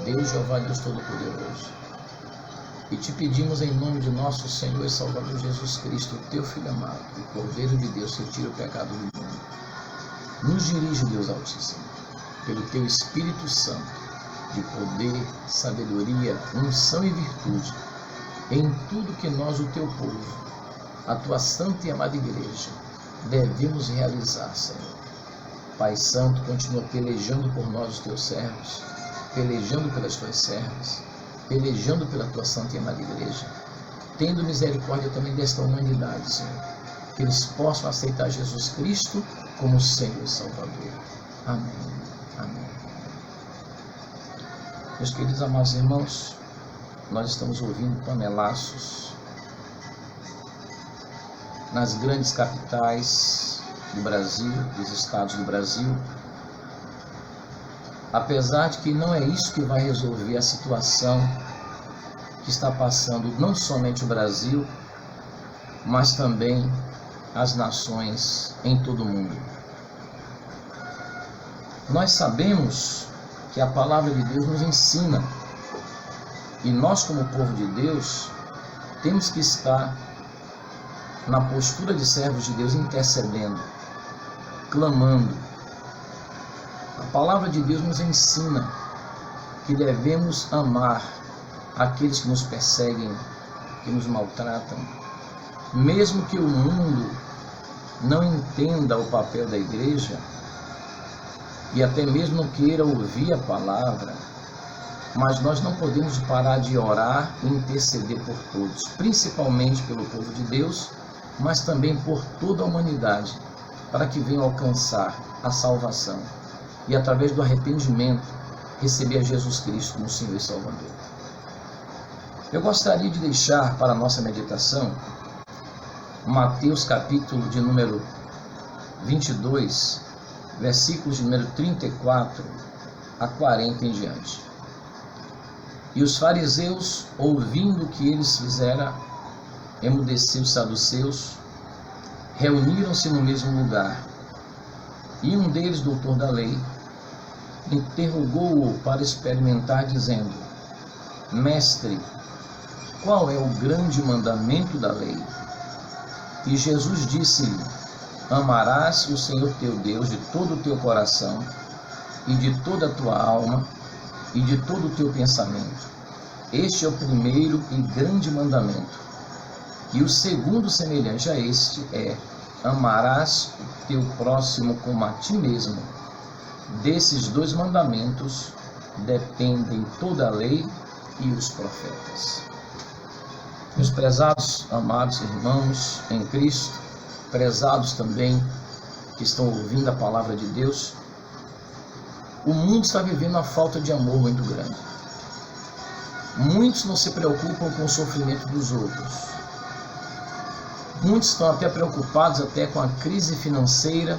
Deus Jeová, Deus Todo-Poderoso, e te pedimos em nome de nosso Senhor e Salvador Jesus Cristo, teu Filho amado, o Cordeiro de Deus que tira o pecado do mundo. Nos dirige, Deus Altíssimo, pelo teu Espírito Santo, de poder, sabedoria, unção e virtude, em tudo que nós, o teu povo, a tua santa e amada igreja, devemos realizar, Senhor. Pai Santo, continua pelejando por nós, os teus servos, pelejando pelas tuas servas, pelejando pela tua santa e amada igreja, tendo misericórdia também desta humanidade, Senhor, que eles possam aceitar Jesus Cristo como Senhor e Salvador. Amém. Amém. Meus queridos amados irmãos, nós estamos ouvindo panelaços nas grandes capitais do Brasil, dos estados do Brasil, apesar de que não é isso que vai resolver a situação que está passando não somente o Brasil, mas também as nações em todo o mundo. Nós sabemos que a palavra de Deus nos ensina, e nós, como povo de Deus, temos que estar na postura de servos de Deus, intercedendo, clamando. A palavra de Deus nos ensina que devemos amar aqueles que nos perseguem, que nos maltratam, mesmo que o mundo não entenda o papel da igreja e até mesmo não queira ouvir a palavra, mas nós não podemos parar de orar e interceder por todos, principalmente pelo povo de Deus, mas também por toda a humanidade, para que venham alcançar a salvação e, através do arrependimento, receber a Jesus Cristo como Senhor e Salvador. Eu gostaria de deixar para a nossa meditação Mateus capítulo de número 22, versículos de número 34 a 40 em diante. E os fariseus, ouvindo o que eles fizeram emudecer os saduceus, reuniram-se no mesmo lugar. E um deles, doutor da lei, interrogou-o para experimentar, dizendo: Mestre, qual é o grande mandamento da lei? E Jesus disse-lhe: Amarás o Senhor teu Deus de todo o teu coração, e de toda a tua alma, e de todo o teu pensamento. Este é o primeiro e grande mandamento. E o segundo, semelhante a este, é: amarás o teu próximo como a ti mesmo. Desses dois mandamentos dependem toda a lei e os profetas. Meus prezados, amados irmãos em Cristo, prezados também que estão ouvindo a palavra de Deus, o mundo está vivendo uma falta de amor muito grande. Muitos não se preocupam com o sofrimento dos outros. Muitos estão até preocupados até com a crise financeira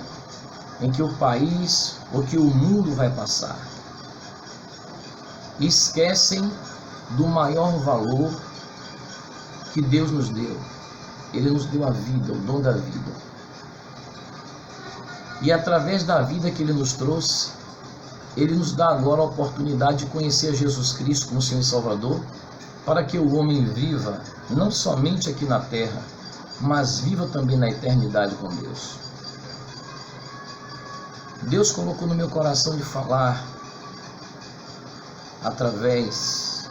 em que o país ou que o mundo vai passar. E esquecem do maior valor que Deus nos deu. Ele nos deu a vida, o dom da vida. E através da vida que Ele nos trouxe, Ele nos dá agora a oportunidade de conhecer Jesus Cristo como Senhor e Salvador, para que o homem viva não somente aqui na terra, mas viva também na eternidade com Deus. Deus colocou no meu coração de falar através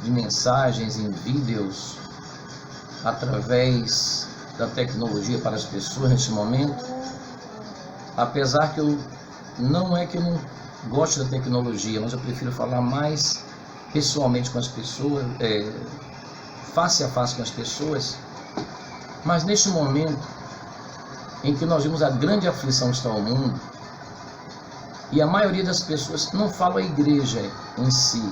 de mensagens em vídeos, através da tecnologia para as pessoas neste momento, apesar que não é que eu não gosto da tecnologia, mas eu prefiro falar mais pessoalmente com as pessoas, face a face com as pessoas. Mas neste momento em que nós vimos a grande aflição que está ao mundo, e a maioria das pessoas, não falo a igreja em si,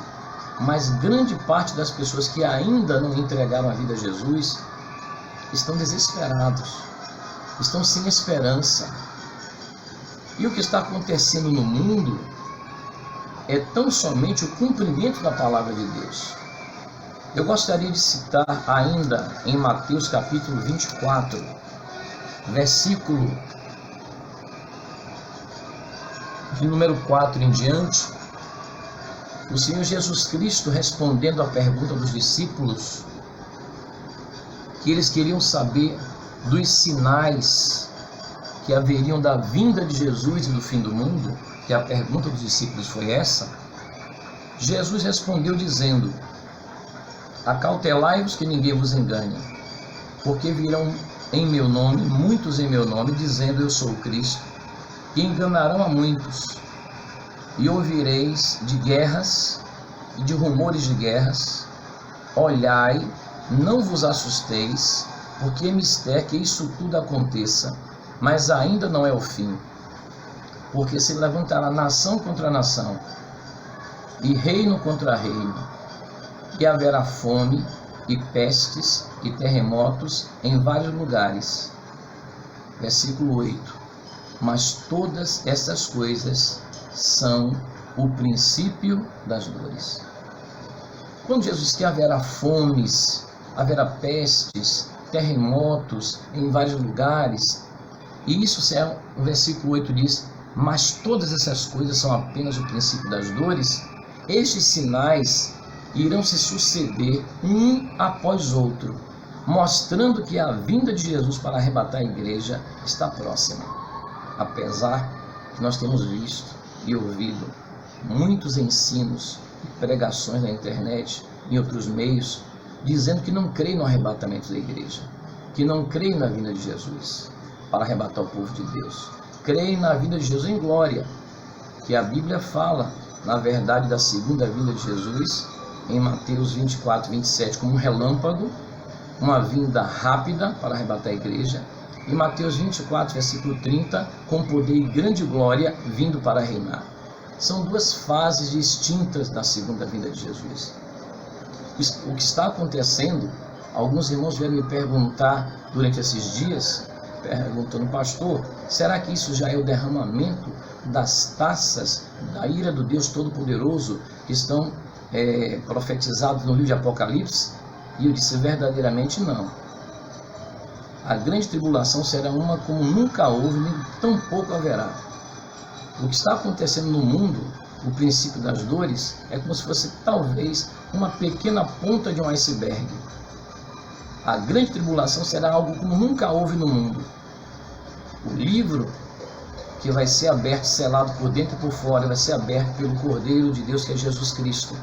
mas grande parte das pessoas que ainda não entregaram a vida a Jesus, estão desesperados, estão sem esperança. E o que está acontecendo no mundo é tão somente o cumprimento da palavra de Deus. Eu gostaria de citar ainda em Mateus capítulo 24, versículo de número 4 em diante, O Senhor Jesus Cristo, respondendo à pergunta dos discípulos, que eles queriam saber dos sinais que haveriam da vinda de Jesus e do fim do mundo, que a pergunta dos discípulos foi essa, Jesus respondeu dizendo: acautelai-vos que ninguém vos engane, porque virão em meu nome, muitos em meu nome, dizendo eu sou o Cristo, e enganarão a muitos. E ouvireis de guerras e de rumores de guerras. Olhai, não vos assusteis, porque é mister que isso tudo aconteça, mas ainda não é o fim. Porque se levantará nação contra nação, e reino contra reino, e haverá fome, e pestes, e terremotos em vários lugares. Versículo 8. Mas todas essas coisas são o princípio das dores. Quando Jesus diz que haverá fomes, haverá pestes, terremotos em vários lugares, e isso, o versículo 8 diz, mas todas essas coisas são apenas o princípio das dores, estes sinais irão se suceder um após outro, mostrando que a vinda de Jesus para arrebatar a igreja está próxima. Apesar que nós temos visto e ouvido muitos ensinos e pregações na internet, em outros meios, dizendo que não creem no arrebatamento da igreja, que não creem na vinda de Jesus para arrebatar o povo de Deus, creem na vinda de Jesus em glória, que a Bíblia fala, na verdade, da segunda vinda de Jesus, em Mateus 24, 27, como um relâmpago, uma vinda rápida para arrebatar a igreja, e Mateus 24, versículo 30, com poder e grande glória, vindo para reinar. São duas fases distintas da segunda vinda de Jesus. O que está acontecendo, alguns irmãos vieram me perguntar durante esses dias, perguntando, pastor, será que isso já é o derramamento das taças da ira do Deus Todo-Poderoso que estão profetizados no livro de Apocalipse? E eu disse, verdadeiramente não. A grande tribulação será uma como nunca houve, nem tampouco haverá. O que está acontecendo no mundo, o princípio das dores, é como se fosse talvez uma pequena ponta de um iceberg. A grande tribulação será algo como nunca houve no mundo. O livro que vai ser aberto, selado por dentro e por fora, vai ser aberto pelo Cordeiro de Deus, que é Jesus Cristo.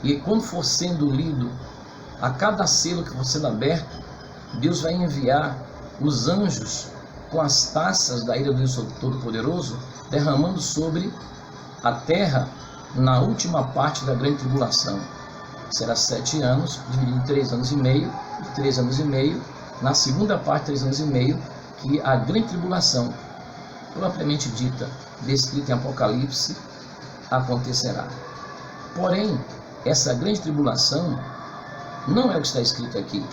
E quando for sendo lido, a cada selo que for sendo aberto, Deus vai enviar os anjos com as taças da ira do Deus Todo-Poderoso, derramando sobre a terra na última parte da grande tribulação. Será 7 anos, dividido em 3 anos e meio, e 3 anos e meio, na segunda parte, 3 anos e meio, que a grande tribulação, propriamente dita, descrita em Apocalipse, acontecerá. Porém, essa grande tribulação não é o que está escrito aqui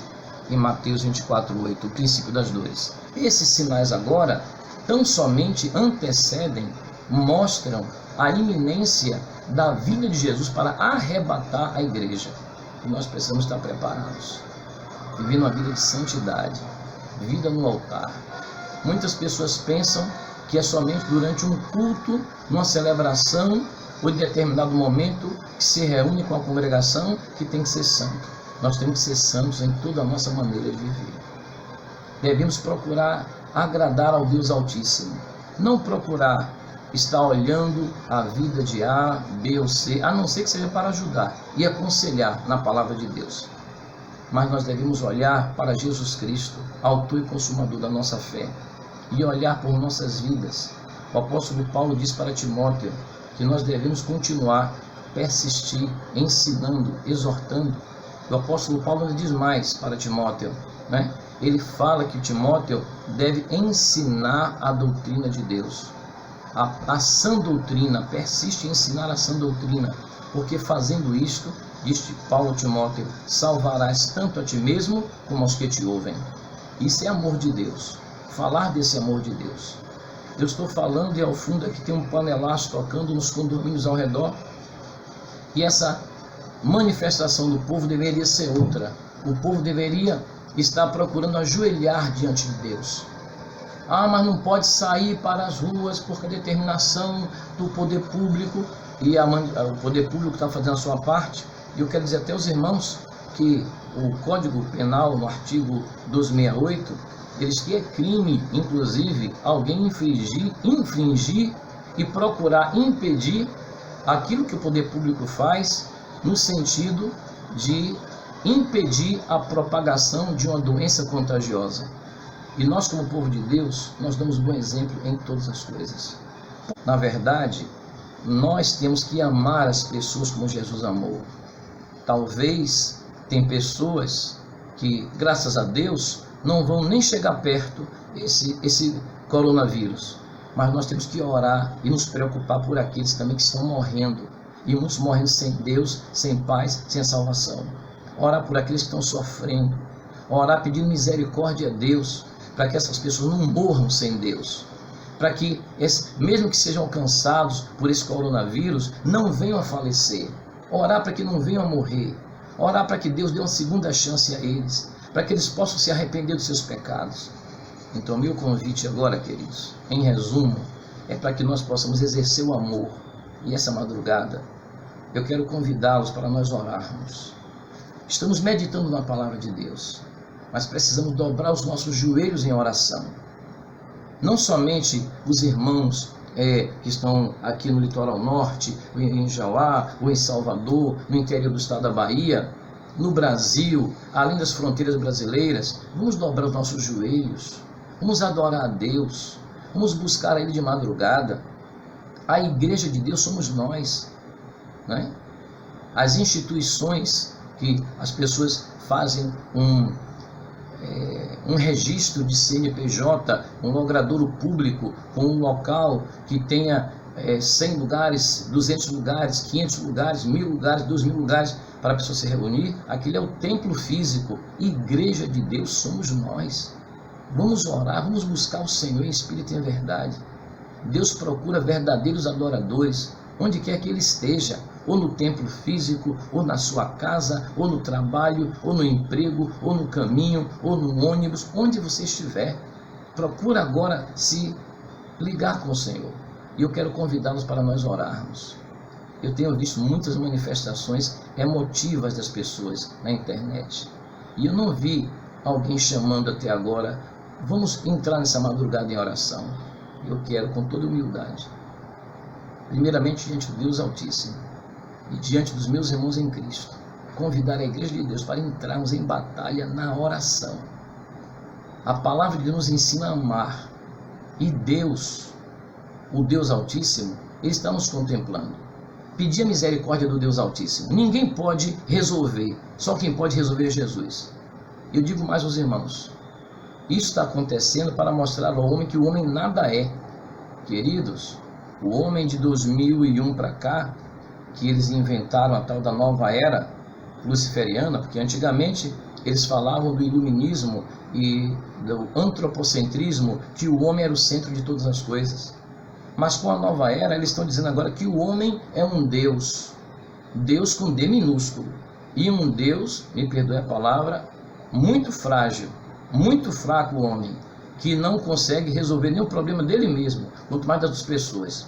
em Mateus 24, 8, o princípio das dores. Esses sinais agora tão somente antecedem, mostram a iminência da vinda de Jesus para arrebatar a igreja. E nós precisamos estar preparados, vivendo uma vida de santidade, vida no altar. Muitas pessoas pensam que é somente durante um culto, numa celebração ou em determinado momento que se reúne com a congregação que tem que ser santo. Nós temos que ser santos em toda a nossa maneira de viver. Devemos procurar agradar ao Deus Altíssimo, não procurar estar olhando a vida de A, B ou C, a não ser que seja para ajudar e aconselhar na palavra de Deus. Mas nós devemos olhar para Jesus Cristo, autor e consumador da nossa fé, e olhar por nossas vidas. O apóstolo Paulo diz para Timóteo que nós devemos continuar, persistir, ensinando, exortando. O apóstolo Paulo diz mais para Timóteo, né? Ele fala que Timóteo deve ensinar a doutrina de Deus, a sã doutrina, persiste em ensinar a sã doutrina, porque fazendo isto, diz Paulo a Timóteo, salvarás tanto a ti mesmo como aos que te ouvem. Isso é amor de Deus, falar desse amor de Deus. Eu estou falando e ao fundo aqui tem um panelaço tocando nos condomínios ao redor, e essa manifestação do povo deveria ser outra. O povo deveria estar procurando ajoelhar diante de Deus, mas não pode sair para as ruas porque a determinação do poder público, e o poder público está fazendo a sua parte. E eu quero dizer até aos irmãos que o Código Penal, no artigo 268, eles que é crime, inclusive, alguém infringir e procurar impedir aquilo que o poder público faz no sentido de impedir a propagação de uma doença contagiosa. E nós, como povo de Deus, nós damos bom exemplo em todas as coisas. Na verdade, nós temos que amar as pessoas como Jesus amou. Talvez tem pessoas que, graças a Deus, não vão nem chegar perto esse coronavírus. Mas nós temos que orar e nos preocupar por aqueles também que estão morrendo. E muitos morrendo sem Deus, sem paz, sem salvação. Orar por aqueles que estão sofrendo. Orar pedindo misericórdia a Deus, para que essas pessoas não morram sem Deus. Para que, mesmo que sejam alcançados por esse coronavírus, não venham a falecer. Orar para que não venham a morrer. Orar para que Deus dê uma segunda chance a eles, para que eles possam se arrepender dos seus pecados. Então, meu convite agora, queridos, em resumo, é para que nós possamos exercer o amor. E essa madrugada, eu quero convidá-los para nós orarmos. Estamos meditando na palavra de Deus, mas precisamos dobrar os nossos joelhos em oração. Não somente os irmãos que estão aqui no litoral norte, em Jauá, ou em Salvador, no interior do estado da Bahia, no Brasil, além das fronteiras brasileiras, vamos dobrar os nossos joelhos, vamos adorar a Deus, vamos buscar a Ele de madrugada. A igreja de Deus somos nós, né? As instituições que as pessoas fazem um registro de CNPJ, um logradouro público, com um local que tenha 100 lugares, 200 lugares, 500 lugares, 1000 lugares, 2000 lugares para a pessoa se reunir. Aquilo é o templo físico. Igreja de Deus somos nós. Vamos orar, vamos buscar o Senhor em espírito e em verdade. Deus procura verdadeiros adoradores, onde quer que ele esteja, ou no templo físico, ou na sua casa, ou no trabalho, ou no emprego, ou no caminho, ou no ônibus, onde você estiver. Procura agora se ligar com o Senhor. E eu quero convidá-los para nós orarmos. Eu tenho visto muitas manifestações emotivas das pessoas na internet. E eu não vi alguém chamando até agora, vamos entrar nessa madrugada em oração. Eu quero, com toda humildade, primeiramente diante do Deus Altíssimo e diante dos meus irmãos em Cristo, convidar a igreja de Deus para entrarmos em batalha na oração. A palavra de Deus nos ensina a amar, e Deus, o Deus Altíssimo, Ele está nos contemplando. Pedir a misericórdia do Deus Altíssimo. Ninguém pode resolver, só quem pode resolver é Jesus. Eu digo mais aos irmãos, isso está acontecendo para mostrar ao homem que o homem nada é. Queridos, o homem de 2001 para cá, que eles inventaram a tal da nova era luciferiana, porque antigamente eles falavam do iluminismo e do antropocentrismo, que o homem era o centro de todas as coisas. Mas com a nova era, eles estão dizendo agora que o homem é um Deus, Deus com D minúsculo, e um Deus, me perdoe a palavra, muito frágil, muito fraco o homem, que não consegue resolver nenhum problema dele mesmo, quanto mais das outras pessoas.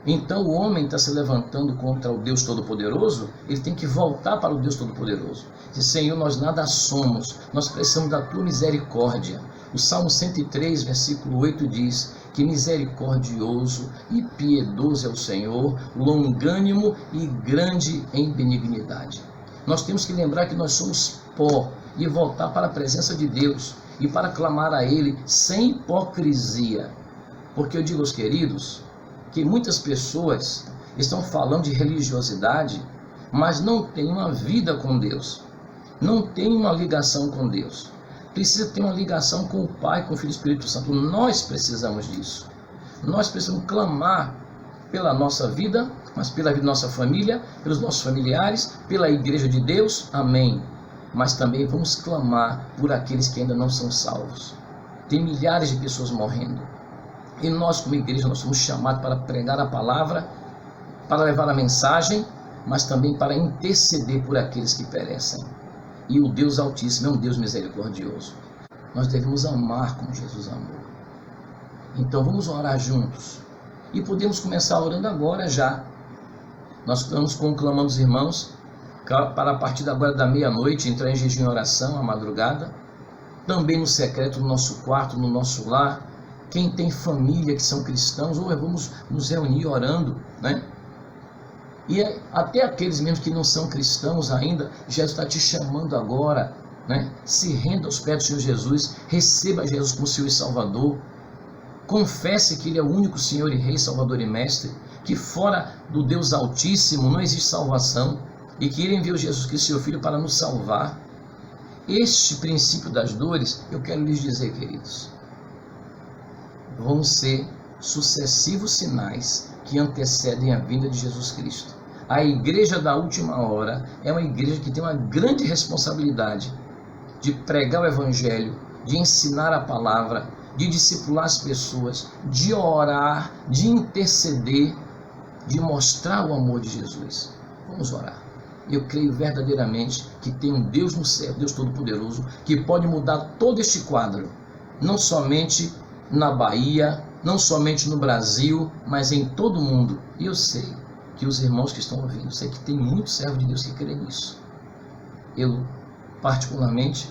Então o homem está se levantando contra o Deus Todo-Poderoso, ele tem que voltar para o Deus Todo-Poderoso. Diz: Senhor, nós nada somos, nós precisamos da tua misericórdia. O Salmo 103, versículo 8 diz que misericordioso e piedoso é o Senhor, longânimo e grande em benignidade. Nós temos que lembrar que nós somos pó e voltar para a presença de Deus e para clamar a Ele sem hipocrisia. Porque eu digo aos queridos que muitas pessoas estão falando de religiosidade, mas não têm uma vida com Deus, não têm uma ligação com Deus. Precisa ter uma ligação com o Pai, com o Filho e o Espírito Santo. Nós precisamos disso. Nós precisamos clamar pela nossa vida, mas pela vida da nossa família, pelos nossos familiares, pela igreja de Deus, amém. Mas também vamos clamar por aqueles que ainda não são salvos. Tem milhares de pessoas morrendo. E nós, como igreja, nós somos chamados para pregar a palavra, para levar a mensagem, mas também para interceder por aqueles que perecem. E o Deus Altíssimo é um Deus misericordioso. Nós devemos amar como Jesus amou. Então vamos orar juntos. E podemos começar orando agora já. Nós estamos conclamando os irmãos para a partir agora da meia-noite entrar em jejum e oração à madrugada. Também no secreto, no nosso quarto, no nosso lar. Quem tem família que são cristãos, ou vamos nos reunir orando, né? E até aqueles mesmo que não são cristãos ainda, Jesus está te chamando agora, né? Se renda aos pés do Senhor Jesus, receba Jesus como Senhor e Salvador, confesse que Ele é o único Senhor e Rei, Salvador e Mestre, que fora do Deus Altíssimo não existe salvação, e que Ele enviou Jesus Cristo, seu Filho, para nos salvar. Este princípio das dores, eu quero lhes dizer, queridos, vão ser sucessivos sinais que antecedem a vinda de Jesus Cristo. A igreja da última hora é uma igreja que tem uma grande responsabilidade de pregar o Evangelho, de ensinar a palavra, de discipular as pessoas, de orar, de interceder, de mostrar o amor de Jesus. Vamos orar. Eu creio verdadeiramente que tem um Deus no céu, Deus Todo-Poderoso, que pode mudar todo este quadro, não somente na Bahia, não somente no Brasil, mas em todo o mundo. E eu sei que os irmãos que estão ouvindo, sei que tem muitos servos de Deus que creem nisso. Eu, particularmente,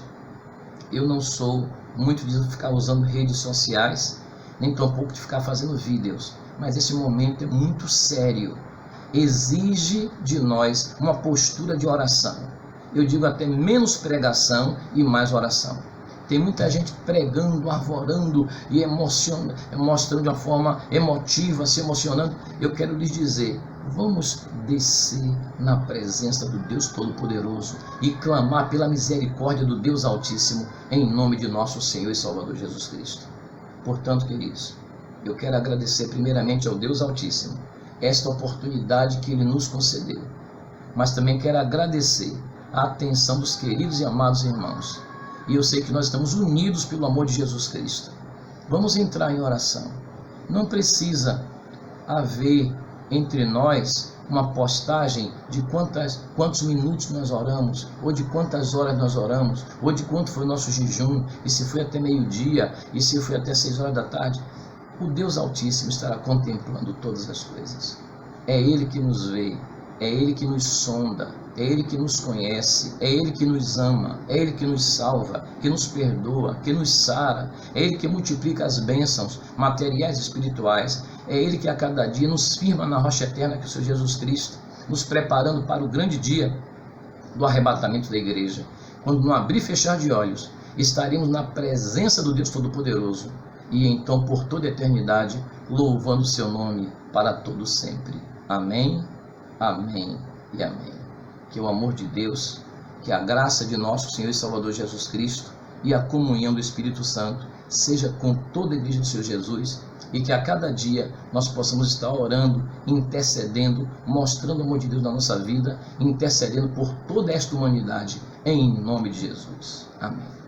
eu não sou muito de ficar usando redes sociais, nem tampouco de ficar fazendo vídeos, mas esse momento é muito sério, exige de nós uma postura de oração. Eu digo até menos pregação e mais oração. Tem muita gente pregando, arvorando e mostrando de uma forma emotiva, se emocionando. Eu quero lhes dizer, vamos descer na presença do Deus Todo-Poderoso e clamar pela misericórdia do Deus Altíssimo, em nome de nosso Senhor e Salvador Jesus Cristo. Portanto, queridos, eu quero agradecer primeiramente ao Deus Altíssimo esta oportunidade que Ele nos concedeu, mas também quero agradecer a atenção dos queridos e amados irmãos. E eu sei que nós estamos unidos pelo amor de Jesus Cristo. Vamos entrar em oração. Não precisa haver entre nós uma postagem de quantos minutos nós oramos, ou de quantas horas nós oramos, ou de quanto foi o nosso jejum, e se foi até meio-dia, e se foi até 6 horas da tarde. O Deus Altíssimo estará contemplando todas as coisas. É Ele que nos vê, é Ele que nos sonda, é Ele que nos conhece, é Ele que nos ama, é Ele que nos salva, que nos perdoa, que nos sara, é Ele que multiplica as bênçãos materiais e espirituais, é Ele que a cada dia nos firma na rocha eterna, que é o Senhor Jesus Cristo, nos preparando para o grande dia do arrebatamento da igreja, quando no abrir e fechar de olhos, estaremos na presença do Deus Todo-Poderoso, e então por toda a eternidade, louvando o seu nome para todo sempre. Amém, amém e amém. Que o amor de Deus, que a graça de nosso Senhor e Salvador Jesus Cristo e a comunhão do Espírito Santo seja com toda a igreja do Senhor Jesus, e que a cada dia nós possamos estar orando, intercedendo, mostrando o amor de Deus na nossa vida, intercedendo por toda esta humanidade, em nome de Jesus. Amém.